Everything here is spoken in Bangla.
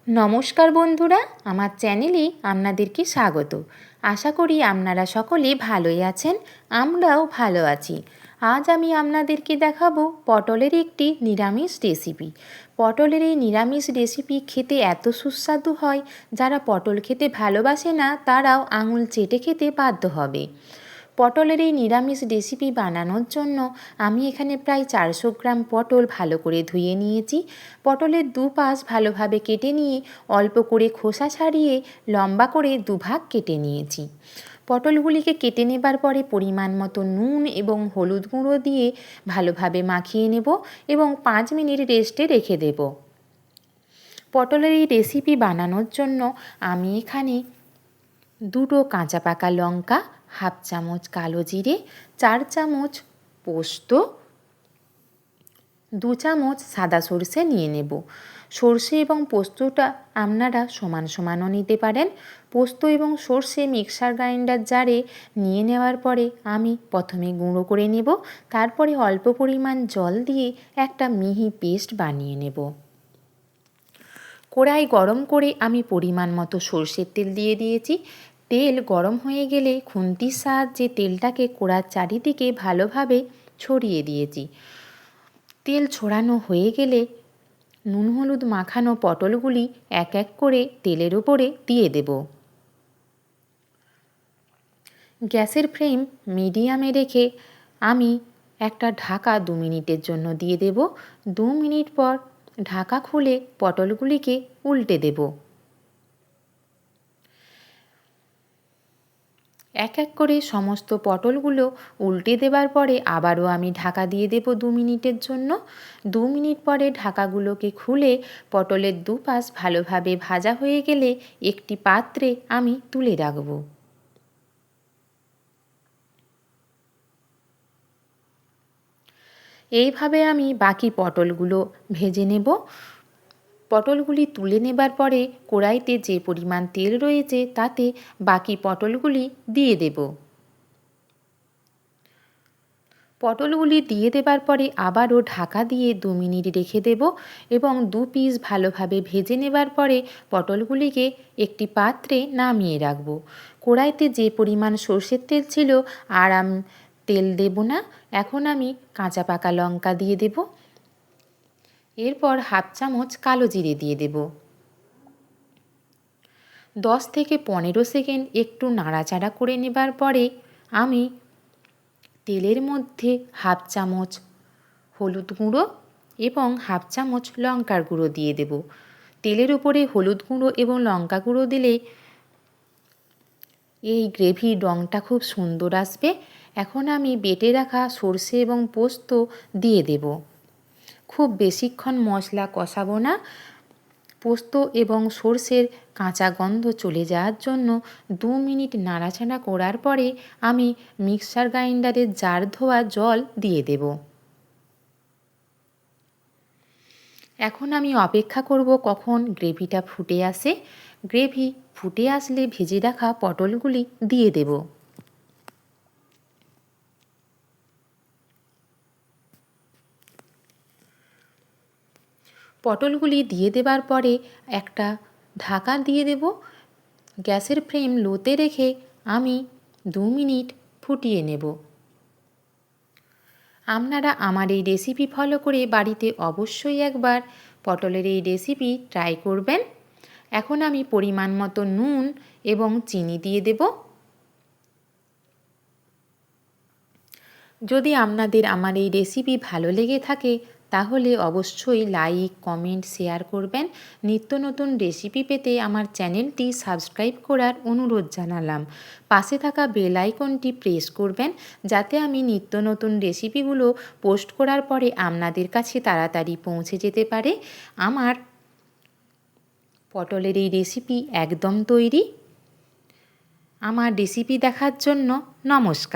নমস্কার বন্ধুরা, আমার চ্যানেলে আপনাদেরকে স্বাগত। আশা করি আপনারা সকলে ভালোই আছেন, আমরাও ভালো আছি। আজ আমি আপনাদেরকে দেখাবো পটলের একটি নিরামিষ রেসিপি। পটলের এই নিরামিষ রেসিপি খেতে এত সুস্বাদু হয়, যারা পটল খেতে ভালোবাসে না তারাও আঙুল চেটে খেতে বাধ্য হবে। পটলের এই নিরামিষ রেসিপি বানানোর জন্য আমি এখানে প্রায় 400 গ্রাম পটল ভালো করে ধুয়ে নিয়েছি। পটলের দুপাশ ভালোভাবে কেটে নিয়ে অল্প করে খোসা ছাড়িয়ে লম্বা করে দুভাগ কেটে নিয়েছি। পটলগুলিকে কেটে নেবার পরে পরিমাণ মতো নুন এবং হলুদ গুঁড়ো দিয়ে ভালোভাবে মাখিয়ে নেব এবং 5 মিনিট রেস্টে রেখে দেব। পটলের এই রেসিপি বানানোর জন্য আমি এখানে 2 কাঁচা পাকা লঙ্কা, হাফ চামচ কালো জিরে, 4 চামচ পোস্ত, 2 চামচ সাদা সর্ষে নিয়ে নেব। সর্ষে এবং পোস্তটা আপনারা সমান সমানও নিতে পারেন। পোস্ত এবং সর্ষে মিক্সার গ্রাইন্ডার জারে নিয়ে নেওয়ার পরে আমি প্রথমে গুঁড়ো করে নেব, তারপরে অল্প পরিমাণ জল দিয়ে একটা মিহি পেস্ট বানিয়ে নেব। কড়াই গরম করে আমি পরিমাণ মতো সর্ষের তেল দিয়ে দিয়েছি। তেল গরম হয়ে গেলে খুন্তির সাহায্যে তেলটাকে কড়ার চারিদিকে ভালোভাবে ছড়িয়ে দিয়েছি। তেল ছড়ানো হয়ে গেলে নুন হলুদ মাখানো পটলগুলি এক এক করে তেলের উপরে দিয়ে দেব। গ্যাসের ফ্লেম মিডিয়ামে রেখে আমি একটা ঢাকা 2 মিনিটের জন্য দিয়ে দেব। 2 মিনিট পর ঢাকা খুলে পটলগুলিকে উল্টে দেব। এক এক করে সমস্ত পটলগুলো উল্টে দেবার পরে আবারও আমি ঢাকা দিয়ে দেব 2 মিনিটের জন্য। 2 মিনিট পরে ঢাকাগুলোকে খুলে পটলের দুপাশ ভালোভাবে ভাজা হয়ে গেলে একটি পাত্রে আমি তুলে রাখব। এইভাবে আমি বাকি পটলগুলো ভেজে নেব। পটলগুলি তুলে নেবার পরে কড়াইতে যে পরিমাণ তেল রয়েছে তাতে বাকি পটলগুলি দিয়ে দেব। পটলগুলি দিয়ে দেবার পরে আবারও ঢাকা দিয়ে 2 মিনিট রেখে দেব এবং 2 পিস ভালোভাবে ভেজে নেবার পরে পটলগুলিকে একটি পাত্রে নামিয়ে রাখব। কড়াইতে যে পরিমাণ সর্ষের তেল ছিল আর আমি তেল দেব না। এখন আমি কাঁচা পাকা লঙ্কা দিয়ে দেব। এরপর হাফ চামচ কালো জিরে দিয়ে দেব। 10 থেকে 15 সেকেন্ড একটু নাড়াচাড়া করে নেবার পরে আমি তেলের মধ্যে হাফ চামচ হলুদ গুঁড়ো এবং হাফ চামচ লঙ্কার গুঁড়ো দিয়ে দেব। তেলের উপরে হলুদ গুঁড়ো এবং লঙ্কা গুঁড়ো দিলে এই গ্রেভির রঙটা খুব সুন্দর আসবে। এখন আমি বেটে রাখা সর্ষে এবং পোস্ত দিয়ে দেব। খুব বেশিক্ষণ মশলা কষাবো না। পোস্ত এবং সর্ষের কাঁচা গন্ধ চলে যাওয়ার জন্য 2 মিনিট নাড়াচাড়া করার পরে আমি মিক্সার গ্রাইন্ডারের জার ধোয়া জল দিয়ে দেব। এখন আমি অপেক্ষা করব কখন গ্রেভিটা ফুটে আসে। গ্রেভি ফুটে আসলে ভেজে রাখা পটলগুলি দিয়ে দেব। পটলগুলি দিয়ে দেবার পরে একটা ঢাকা দিয়ে দেব। গ্যাসের ফ্লেম লোতে রেখে আমি 2 মিনিট ফুটিয়ে নেব। আপনারা আমার এই রেসিপি ফলো করে বাড়িতে অবশ্যই একবার পটলের এই রেসিপি ট্রাই করবেন। এখন আমি পরিমাণ মতো নুন এবং চিনি দিয়ে দেব। যদি আপনাদের আমার এই রেসিপি ভালো লেগে থাকে তাহলে অবশ্যই লাইক, কমেন্ট, শেয়ার করবেন। নিত্য নতুন রেসিপি পেতে আমার চ্যানেলটি সাবস্ক্রাইব করার অনুরোধ জানালাম। পাশে থাকা বেল আইকনটি প্রেস করবেন যাতে আমি নিত্য নতুন রেসিপিগুলো পোস্ট করার পরে আপনাদের কাছে তাড়াতাড়ি পৌঁছে যেতে পারে। আমার পটলের এই রেসিপি একদম তৈরি। আমার রেসিপি দেখার জন্য নমস্কার।